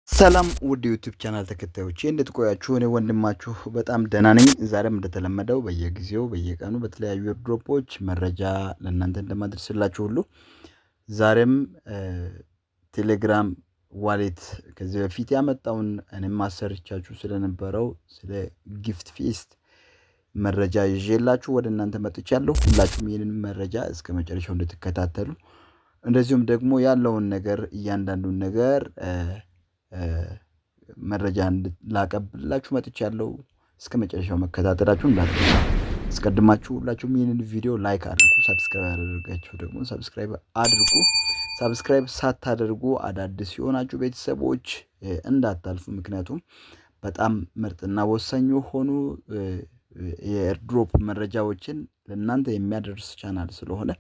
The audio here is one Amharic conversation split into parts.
ሰላም ውድ ዩቲዩብ ቻናል ተከታዮቼ እንዴት ቆያችሁ? እኔ ወንድማችሁ በጣም ደህና ነኝ። ዛሬም እንደተለመደው በየጊዜው በየቀኑ በተለያዩ ድሮፖች መረጃ ለእናንተ እንደማድረስላችሁ ሁሉ ዛሬም ቴሌግራም ዋሌት ከዚህ በፊት ያመጣውን እኔም አሰርቻችሁ ስለነበረው ስለ ጊፍት ፌስት መረጃ ይዤላችሁ ወደ እናንተ መጥቻለሁ። ሁላችሁም ይህንን መረጃ እስከ መጨረሻው እንድትከታተሉ እንደዚሁም ደግሞ ያለውን ነገር እያንዳንዱን ነገር መረጃ ላቀብላችሁ መጥቻለሁ። እስከ መጨረሻው መከታተላችሁን እንዳትረሱ። አስቀድማችሁ ሁላችሁም ይህንን ቪዲዮ ላይክ አድርጉ፣ ሰብስክራይብ ያደረጋችሁ ደግሞ ሰብስክራይብ አድርጉ። ሰብስክራይብ ሳታደርጉ አዳዲስ የሆናችሁ ቤተሰቦች እንዳታልፉ። ምክንያቱም በጣም ምርጥና ወሳኝ የሆኑ የኤርድሮፕ መረጃዎችን ለእናንተ የሚያደርስ ቻናል ስለሆነ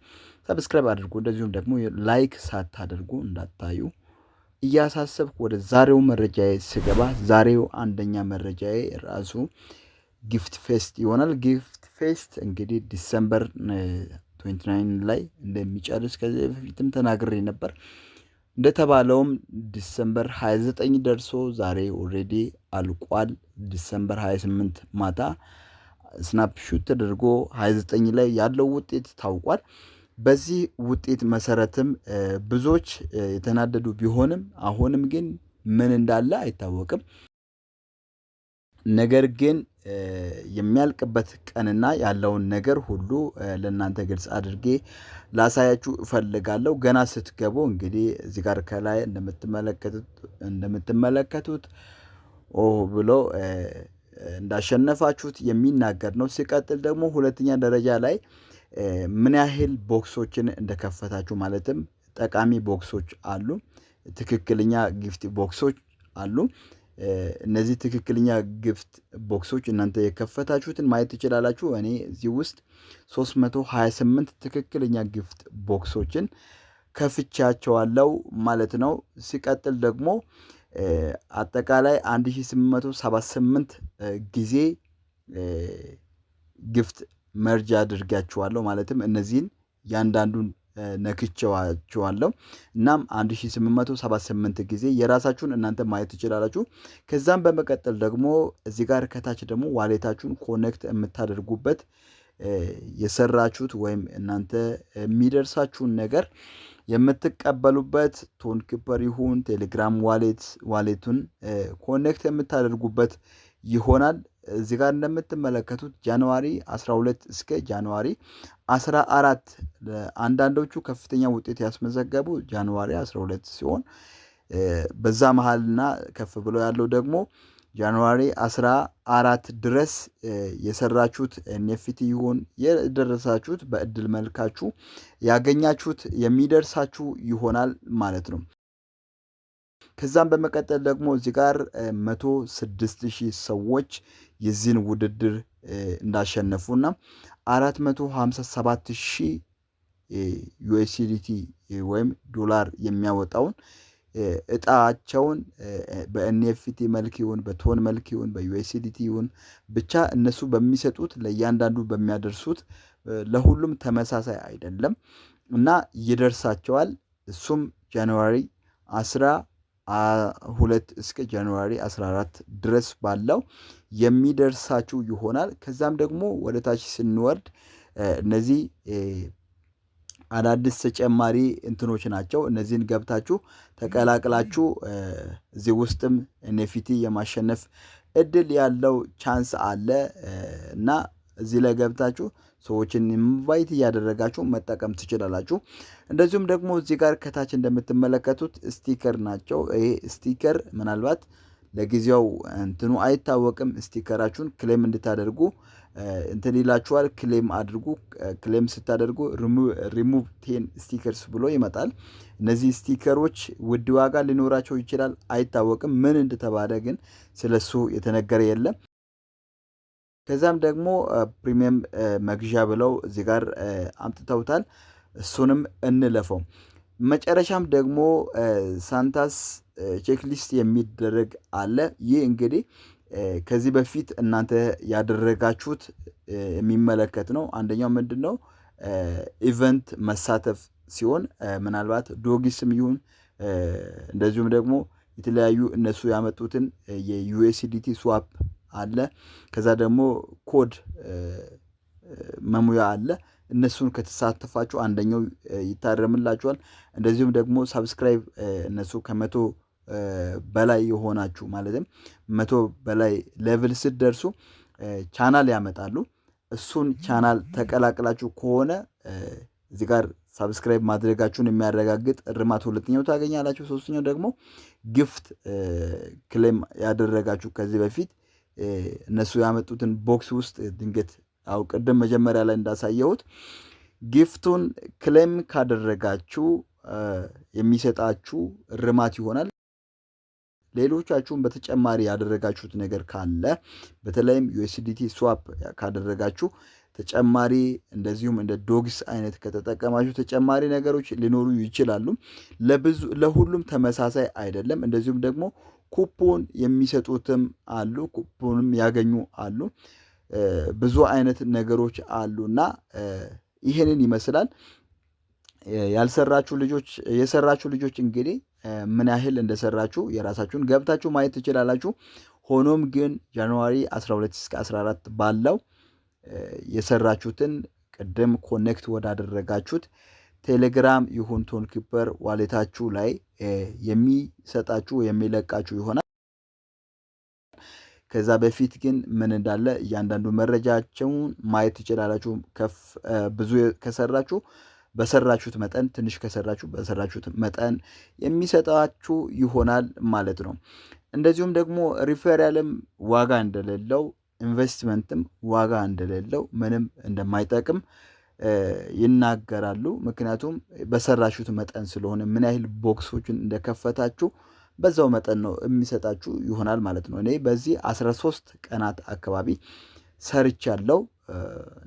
ሰብስክራይብ አድርጉ። እንደዚሁም ደግሞ ላይክ ሳታደርጉ እንዳታዩ እያሳሰብኩ ወደ ዛሬው መረጃዬ ስገባ ዛሬው አንደኛ መረጃዬ ራሱ ጊፍት ፌስት ይሆናል። ጊፍት ፌስት እንግዲህ ዲሰምበር 29 ላይ እንደሚጨርስ ከዚህ በፊትም ተናግሬ ነበር። እንደተባለውም ዲሰምበር 29 ደርሶ ዛሬ ኦልሬዲ አልቋል። ዲሰምበር 28 ማታ ስናፕሹት ተደርጎ 29 ላይ ያለው ውጤት ታውቋል። በዚህ ውጤት መሰረትም ብዙዎች የተናደዱ ቢሆንም አሁንም ግን ምን እንዳለ አይታወቅም። ነገር ግን የሚያልቅበት ቀንና ያለውን ነገር ሁሉ ለእናንተ ግልጽ አድርጌ ላሳያችሁ እፈልጋለሁ። ገና ስትገቡ እንግዲህ እዚህ ጋር ከላይ እንደምትመለከቱት ብሎ እንዳሸነፋችሁት የሚናገር ነው። ሲቀጥል ደግሞ ሁለተኛ ደረጃ ላይ ምን ያህል ቦክሶችን እንደከፈታችሁ ማለትም ጠቃሚ ቦክሶች አሉ፣ ትክክለኛ ጊፍት ቦክሶች አሉ። እነዚህ ትክክለኛ ጊፍት ቦክሶች እናንተ የከፈታችሁትን ማየት ትችላላችሁ። እኔ እዚህ ውስጥ 328 ትክክለኛ ጊፍት ቦክሶችን ከፍቻቸዋለሁ ማለት ነው። ሲቀጥል ደግሞ አጠቃላይ 1878 ጊዜ ጊፍት መርጅ አድርጋችኋለሁ ማለትም እነዚህን ያንዳንዱን ነክቼዋቸዋለሁ። እናም 1878 ጊዜ የራሳችሁን እናንተ ማየት ትችላላችሁ። ከዛም በመቀጠል ደግሞ እዚህ ጋር ከታች ደግሞ ዋሌታችሁን ኮኔክት የምታደርጉበት የሰራችሁት ወይም እናንተ የሚደርሳችሁን ነገር የምትቀበሉበት ቶን ኪፐር ይሁን ቴሌግራም ዋሌቱን ኮኔክት የምታደርጉበት ይሆናል። እዚህ ጋር እንደምትመለከቱት ጃንዋሪ 12 እስከ ጃንዋሪ 14 አንዳንዶቹ ከፍተኛ ውጤት ያስመዘገቡ ጃንዋሪ 12 ሲሆን በዛ መሃልና ከፍ ብሎ ያለው ደግሞ ጃንዋሪ 14 ድረስ የሰራችሁት ኤንኤፍቲ ይሁን የደረሳችሁት በእድል መልካችሁ ያገኛችሁት የሚደርሳችሁ ይሆናል ማለት ነው። ከዛም በመቀጠል ደግሞ እዚህ ጋር 106,000 ሰዎች የዚህን ውድድር እንዳሸነፉና 457,000 ዩኤስዲቲ ወይም ዶላር የሚያወጣውን እጣቸውን በኤንኤፍቲ መልክ ይሁን በቶን መልክ ይሁን በዩኤስዲቲ ይሁን ብቻ እነሱ በሚሰጡት ለእያንዳንዱ በሚያደርሱት ለሁሉም ተመሳሳይ አይደለም እና ይደርሳቸዋል። እሱም ጃንዋሪ 12 እስከ ጃንዋሪ 14 ድረስ ባለው የሚደርሳችሁ ይሆናል። ከዛም ደግሞ ወደ ታች ስንወርድ እነዚህ አዳዲስ ተጨማሪ እንትኖች ናቸው። እነዚህን ገብታችሁ ተቀላቅላችሁ እዚህ ውስጥም ኤንኤፍቲ የማሸነፍ እድል ያለው ቻንስ አለ እና እዚህ ላይ ገብታችሁ ሰዎችን ኢንቫይት እያደረጋችሁ መጠቀም ትችላላችሁ። እንደዚሁም ደግሞ እዚህ ጋር ከታች እንደምትመለከቱት ስቲከር ናቸው። ይሄ ስቲከር ምናልባት ለጊዜው እንትኑ አይታወቅም። ስቲከራችሁን ክሌም እንድታደርጉ እንትን ይላችኋል። ክሌም አድርጉ። ክሌም ስታደርጉ ሪሙቭ 10 ስቲከርስ ብሎ ይመጣል። እነዚህ ስቲከሮች ውድ ዋጋ ሊኖራቸው ይችላል፣ አይታወቅም። ምን እንደተባለ ግን ስለሱ የተነገረ የለም። ከዛም ደግሞ ፕሪሚየም መግዣ ብለው እዚህ ጋር አምጥተውታል። እሱንም እንለፈው። መጨረሻም ደግሞ ሳንታስ ቼክሊስት የሚደረግ አለ። ይህ እንግዲህ ከዚህ በፊት እናንተ ያደረጋችሁት የሚመለከት ነው። አንደኛው ምንድነው ኢቨንት መሳተፍ ሲሆን ምናልባት ዶጊስም ይሁን እንደዚሁም ደግሞ የተለያዩ እነሱ ያመጡትን የዩኤስዲቲ ስዋፕ አለ። ከዛ ደግሞ ኮድ መሙያ አለ። እነሱን ከተሳተፋችሁ አንደኛው ይታረምላችኋል። እንደዚሁም ደግሞ ሳብስክራይብ እነሱ ከመቶ በላይ የሆናችሁ ማለትም 100 በላይ ሌቭል ስትደርሱ ቻናል ያመጣሉ። እሱን ቻናል ተቀላቅላችሁ ከሆነ እዚህ ጋር ሳብስክራይብ ማድረጋችሁን የሚያረጋግጥ እርማት ሁለተኛው ታገኛላችሁ። ሶስተኛው ደግሞ ጊፍት ክሌም ያደረጋችሁ ከዚህ በፊት እነሱ ያመጡትን ቦክስ ውስጥ ድንገት ቅድም መጀመሪያ ላይ እንዳሳየሁት ጊፍቱን ክሌም ካደረጋችሁ የሚሰጣችሁ እርማት ይሆናል። ሌሎቻችሁም በተጨማሪ ያደረጋችሁት ነገር ካለ በተለይም ዩኤስዲቲ ስዋፕ ካደረጋችሁ ተጨማሪ እንደዚሁም እንደ ዶግስ አይነት ከተጠቀማችሁ ተጨማሪ ነገሮች ሊኖሩ ይችላሉ። ለሁሉም ተመሳሳይ አይደለም። እንደዚሁም ደግሞ ኩፖን የሚሰጡትም አሉ፣ ኩፖንም ያገኙ አሉ። ብዙ አይነት ነገሮች አሉና ይሄንን ይመስላል። የሰራችሁ ልጆች እንግዲህ ምን ያህል እንደሰራችሁ የራሳችሁን ገብታችሁ ማየት ትችላላችሁ። ሆኖም ግን ጃንዋሪ 12 እስከ 14 ባለው የሰራችሁትን ቅድም ኮኔክት ወዳደረጋችሁት ቴሌግራም ይሁን ቶንኪፐር ዋሌታችሁ ላይ የሚሰጣችሁ የሚለቃችሁ ይሆናል። ከዛ በፊት ግን ምን እንዳለ እያንዳንዱ መረጃቸውን ማየት ትችላላችሁ። ብዙ ከሰራችሁ በሰራችሁት መጠን፣ ትንሽ ከሰራችሁ በሰራችሁት መጠን የሚሰጣችሁ ይሆናል ማለት ነው። እንደዚሁም ደግሞ ሪፈራልም ዋጋ እንደሌለው፣ ኢንቨስትመንትም ዋጋ እንደሌለው፣ ምንም እንደማይጠቅም ይናገራሉ። ምክንያቱም በሰራችሁት መጠን ስለሆነ ምን ያህል ቦክሶችን እንደከፈታችሁ በዛው መጠን ነው የሚሰጣችሁ ይሆናል ማለት ነው። እኔ በዚህ 13 ቀናት አካባቢ ሰርቻለሁ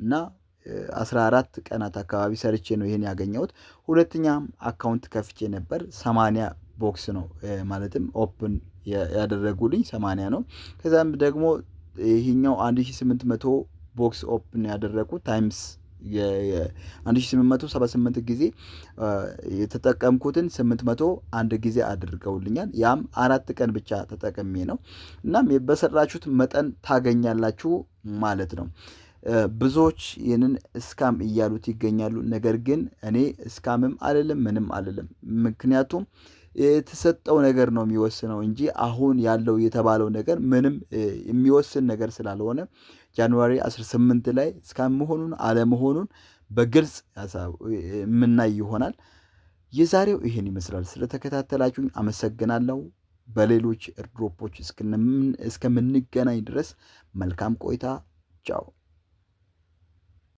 እና 14 ቀናት አካባቢ ሰርቼ ነው ይሄን ያገኘሁት። ሁለተኛም አካውንት ከፍቼ ነበር። 80 ቦክስ ነው ማለትም ኦፕን ያደረጉልኝ 80 ነው። ከዛም ደግሞ ይሄኛው 1800 ቦክስ ኦፕን ያደረኩት ታይምስ የ1878 ጊዜ የተጠቀምኩትን 801 ጊዜ አድርገውልኛል። ያም 4 ቀን ብቻ ተጠቅሜ ነው። እናም በሰራችሁት መጠን ታገኛላችሁ ማለት ነው። ብዙዎች ይህንን እስካም እያሉት ይገኛሉ። ነገር ግን እኔ እስካምም አልልም ምንም አልልም። ምክንያቱም የተሰጠው ነገር ነው የሚወስነው እንጂ አሁን ያለው የተባለው ነገር ምንም የሚወስን ነገር ስላልሆነ ጃንዋሪ 18 ላይ እስካም መሆኑን አለመሆኑን በግልጽ የምናይ ይሆናል። የዛሬው ይሄን ይመስላል። ስለተከታተላችሁኝ አመሰግናለሁ። በሌሎች ኤርድሮፖች እስከምንገናኝ ድረስ መልካም ቆይታ። ቻው።